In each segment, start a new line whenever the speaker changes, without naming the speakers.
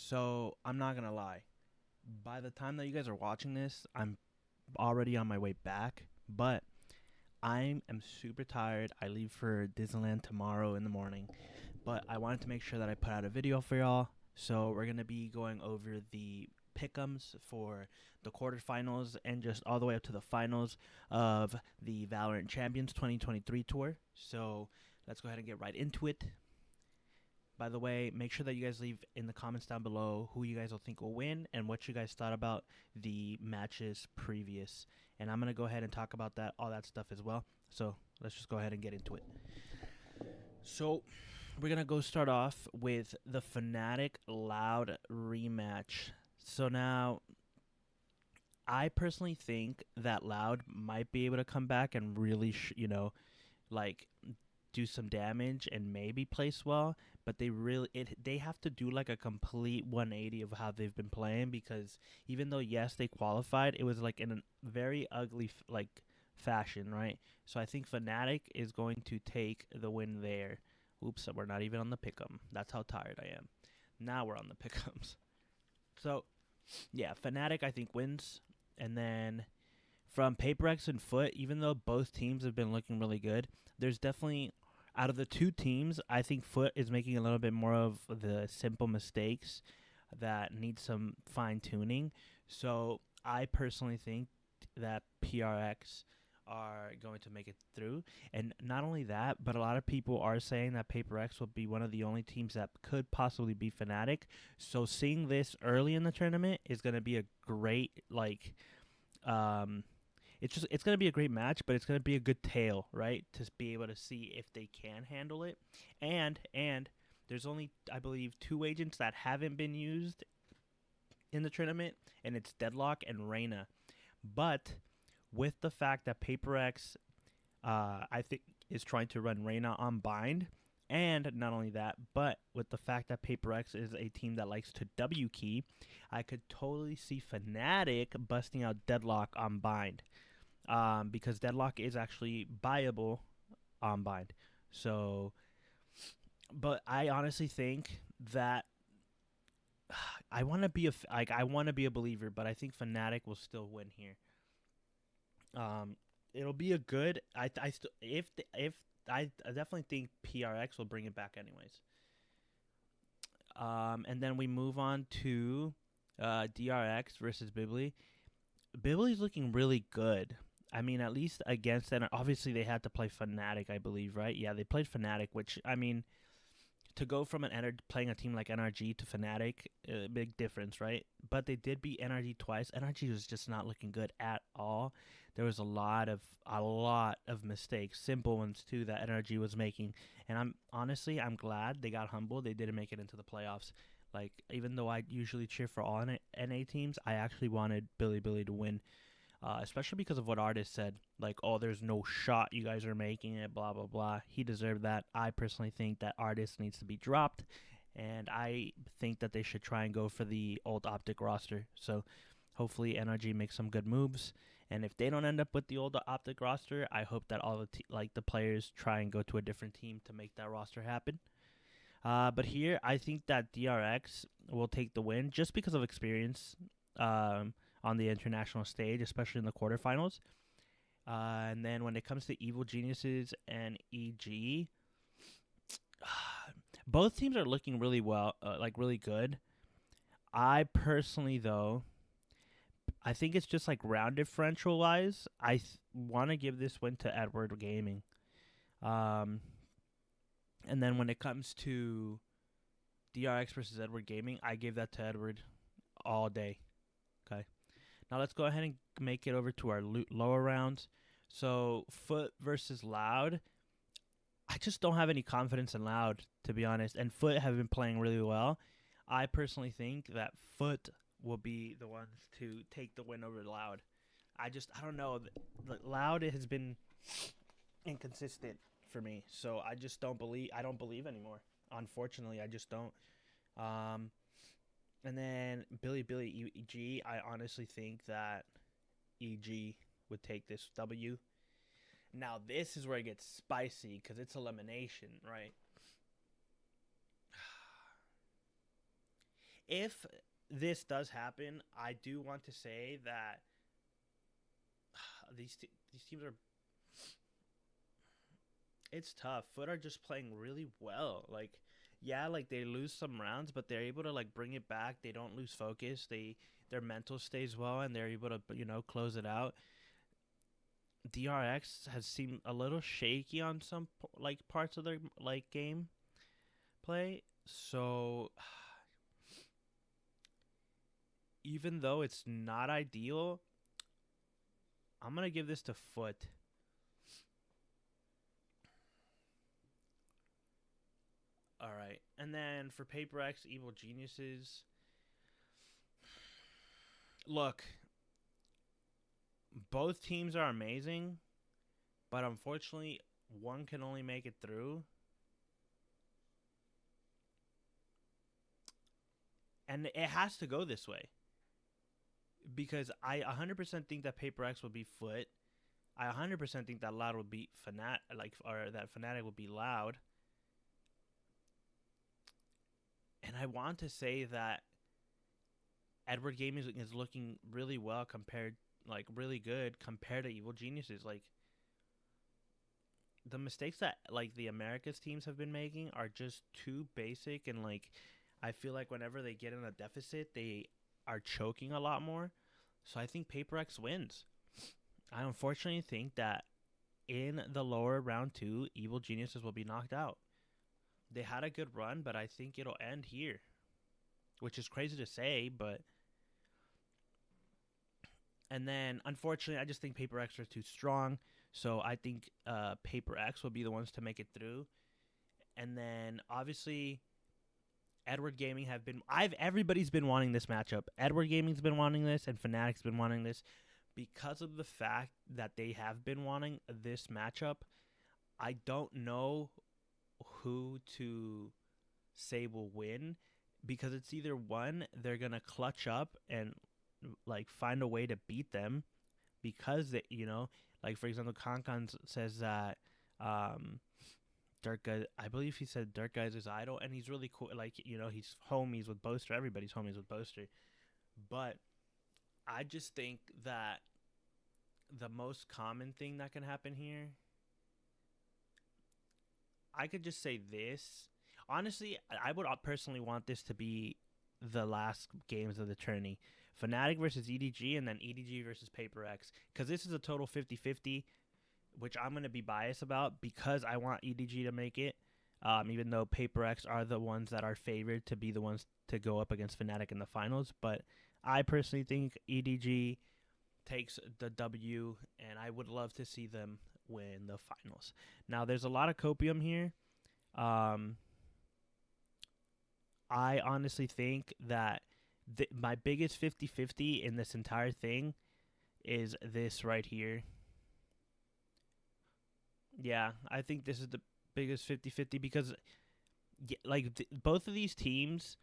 So I'm not gonna lie. By the time that you guys are watching this, I'm already on my way back. But I am super tired. I leave for Disneyland tomorrow in the morning. But I wanted to make sure that I put out a video for y'all. So we're gonna be going over the pick'ems for the quarterfinals and just all the way up to the finals of the Valorant Champions 2023 tour. So let's go ahead and get right into it. By the way, make sure that you guys leave in the comments down below who you guys will think will win and what you guys thought about the matches previous. And I'm going to go ahead and talk about all that stuff as well. So let's just go ahead and get into it. So we're going to go start off with the Fnatic Loud rematch. So now, I personally think that Loud might be able to come back and really, like do some damage and maybe place well, but they have to do like a complete 180 of how they've been playing, because even though yes they qualified, it was like in a very ugly fashion, right? So I think Fnatic is going to take the win there. Oops, we're not even on the pick'em. That's how tired I am. Now we're on the pick'ems. So yeah, Fnatic I think wins, and then from PaperX and Foot, even though both teams have been looking really good, there's definitely, out of the two teams, I think Foot is making a little bit more of the simple mistakes that need some fine tuning. So I personally think that PRX are going to make it through. And not only that, but a lot of people are saying that PaperX will be one of the only teams that could possibly be Fnatic. So seeing this early in the tournament is going to be a great, um, it's gonna be a great match, but it's gonna be a good tale, right? To be able to see if they can handle it. And there's only, I believe, two agents that haven't been used in the tournament, and it's Deadlock and Reyna. But with the fact that PaperX, I think, is trying to run Reyna on bind, and not only that, but with the fact that PaperX is a team that likes to W key, I could totally see Fnatic busting out Deadlock on bind, because Deadlock is actually buyable on bind. So, but I honestly think that I want to be a believer, but I think Fnatic will still win here. It'll be a good. I still if I definitely think PRX will bring it back anyways. And then we move on to DRX versus Bibli. Bibli's looking really good. I mean, at least against that. Obviously, they had to play Fnatic, I believe, right? Yeah, they played Fnatic, which, I mean, to go from playing a team like NRG to Fnatic, big difference, right? But they did beat NRG twice. NRG was just not looking good at all. There was a lot of mistakes, simple ones too, that NRG was making. And I'm glad they got humbled. They didn't make it into the playoffs. Like, even though I usually cheer for all NA teams, I actually wanted Billy to win, especially because of what Artist said. Like, oh, there's no shot you guys are making it, blah, blah, blah. He deserved that. I personally think that Artist needs to be dropped, and I think that they should try and go for the old Optic roster. So hopefully NRG makes some good moves. And if they don't end up with the old Optic roster, I hope that all the players try and go to a different team to make that roster happen. But here, I think that DRX will take the win just because of experience, on the international stage, especially in the quarterfinals. And then when it comes to Evil Geniuses and EG, both teams are looking really well, like really good. I personally, though, I think it's just like round differential wise, I want to give this win to Edward Gaming. Um, and then when it comes to DRX versus Edward Gaming, I give that to Edward all day. Okay. Now let's go ahead and make it over to our lower rounds. So Foot versus Loud. I just don't have any confidence in Loud, to be honest. And Foot have been playing really well. I personally think that Foot will be the ones to take the win over Loud. I don't know. Loud has been inconsistent for me, so I don't believe anymore. Unfortunately, I just don't. Um, and then Billy EG, I honestly think that EG would take this W. Now this is where it gets spicy because it's elimination, right? If this does happen, I do want to say that these teams are, it's tough. Foot are just playing really well. Like, yeah, like they lose some rounds, but they're able to like bring it back. They don't lose focus. Their mental stays well, and they're able to close it out. DRX has seemed a little shaky on some like parts of their like game play. So even though it's not ideal, I'm gonna give this to Foot. All right, and then for Paper X, Evil Geniuses. Look, both teams are amazing, but unfortunately, one can only make it through. And it has to go this way because I 100% think that Paper X will be Foot. I 100% think that Loud will be or that Fnatic will be Loud. And I want to say that Edward Gaming is looking really well compared, like really good compared to Evil Geniuses. Like the mistakes that like the Americas teams have been making are just too basic, and like I feel like whenever they get in a deficit, they are choking a lot more. So I think Paper X wins. I unfortunately think that in the lower round 2, Evil Geniuses will be knocked out. They had a good run, but I think it'll end here, which is crazy to say, but. And then, unfortunately, I just think Paper X are too strong. So I think Paper X will be the ones to make it through. And then, obviously, Edward Gaming everybody's been wanting this matchup. Edward Gaming's been wanting this, and Fnatic's been wanting this. Because of the fact that they have been wanting this matchup, I don't know who to say will win, because it's either one, they're gonna clutch up and like find a way to beat them, because they, like for example, Kankan says that Dirt Guy, I believe he said Dirt Guy's his idol, and he's really cool. Like he's homies with Boaster. Everybody's homies with Boaster, but I just think that the most common thing that can happen here, I could just say this. Honestly, I would personally want this to be the last games of the tourney. Fnatic versus EDG, and then EDG versus Paper X. Because this is a total 50-50, which I'm going to be biased about because I want EDG to make it. Even though Paper X are the ones that are favored to be the ones to go up against Fnatic in the finals. But I personally think EDG takes the W, and I would love to see them win the finals. Now, there's a lot of copium here. I honestly think that my biggest 50-50 in this entire thing is this right here. Yeah, I think this is the biggest 50-50 because both of these teams,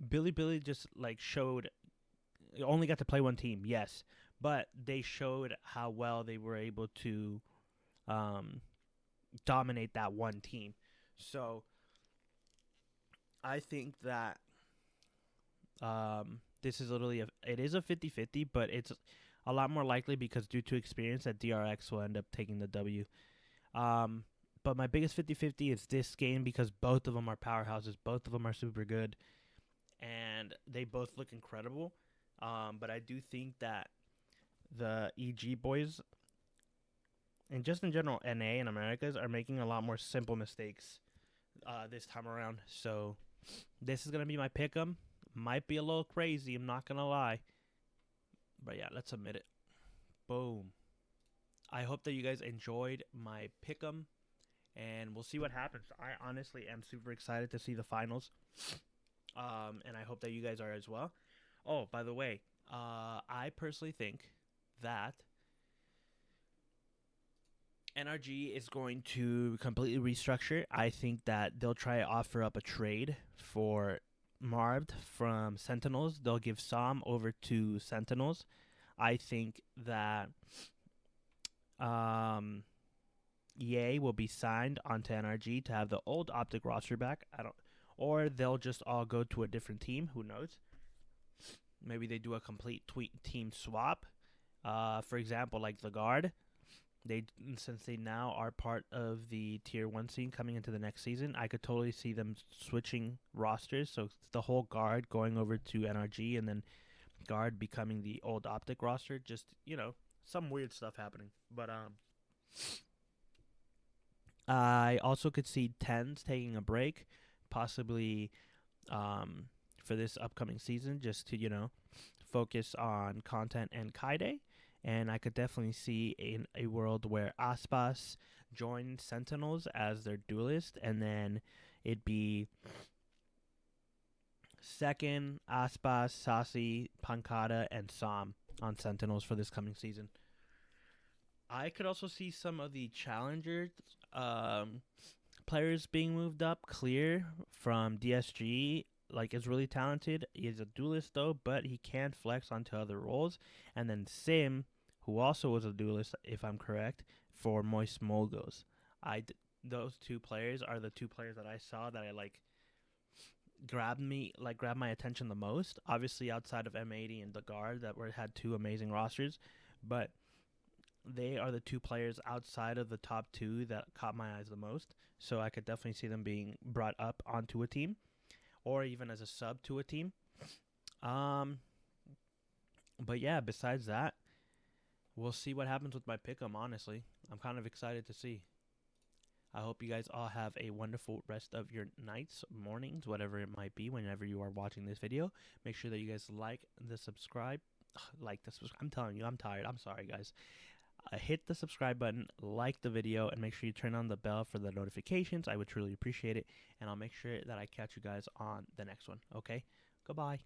Billy just like showed only got to play one team, yes, but they showed how well they were able to dominate that one team. So I think that this is literally it is a 50-50, but it's a lot more likely because due to experience that DRX will end up taking the W. But my biggest 50-50 is this game because both of them are powerhouses. Both of them are super good, and they both look incredible. But I do think that the EG boys, and just in general, NA and Americas are making a lot more simple mistakes this time around. So this is going to be my pick 'em. Might be a little crazy, I'm not going to lie. But yeah, let's submit it. Boom. I hope that you guys enjoyed my pick 'em, and we'll see what happens. I honestly am super excited to see the finals. And I hope that you guys are as well. Oh, by the way, I personally think that NRG is going to completely restructure. I think that they'll try to offer up a trade for Marved from Sentinels. They'll give Sam over to Sentinels. I think that EA will be signed onto NRG to have the old Optic roster back. or they'll just all go to a different team. Who knows? Maybe they do a complete team swap. For example, like the guard, they since they now are part of the tier 1 scene coming into the next season, I could totally see them switching rosters. So the whole guard going over to NRG, and then guard becoming the old optic roster. Just, some weird stuff happening. But I also could see tens taking a break, possibly for this upcoming season, just to focus on content and Kaide. And I could definitely see in a world where Aspas joins Sentinels as their duelist, and then it'd be second Aspas, Sasi, Pankata, and Sam on Sentinels for this coming season. I could also see some of the challenger players being moved up. Clear from DSG, is really talented. He's a duelist though, but he can flex onto other roles. And then Sim, who also was a duelist, if I'm correct, for Moist Mogos. Those two players are the two players that I saw that I grabbed my attention the most. Obviously, outside of M80 and the guard that had two amazing rosters, but they are the two players outside of the top two that caught my eyes the most. So I could definitely see them being brought up onto a team, or even as a sub to a team. But yeah, besides that, we'll see what happens with my pick'em. Honestly, I'm kind of excited to see. I hope you guys all have a wonderful rest of your nights, mornings, whatever it might be, whenever you are watching this video. Make sure that you guys like the subscribe. I'm telling you, I'm tired. I'm sorry, guys. Hit the subscribe button, like the video, and make sure you turn on the bell for the notifications. I would truly appreciate it. And I'll make sure that I catch you guys on the next one. Okay? Goodbye.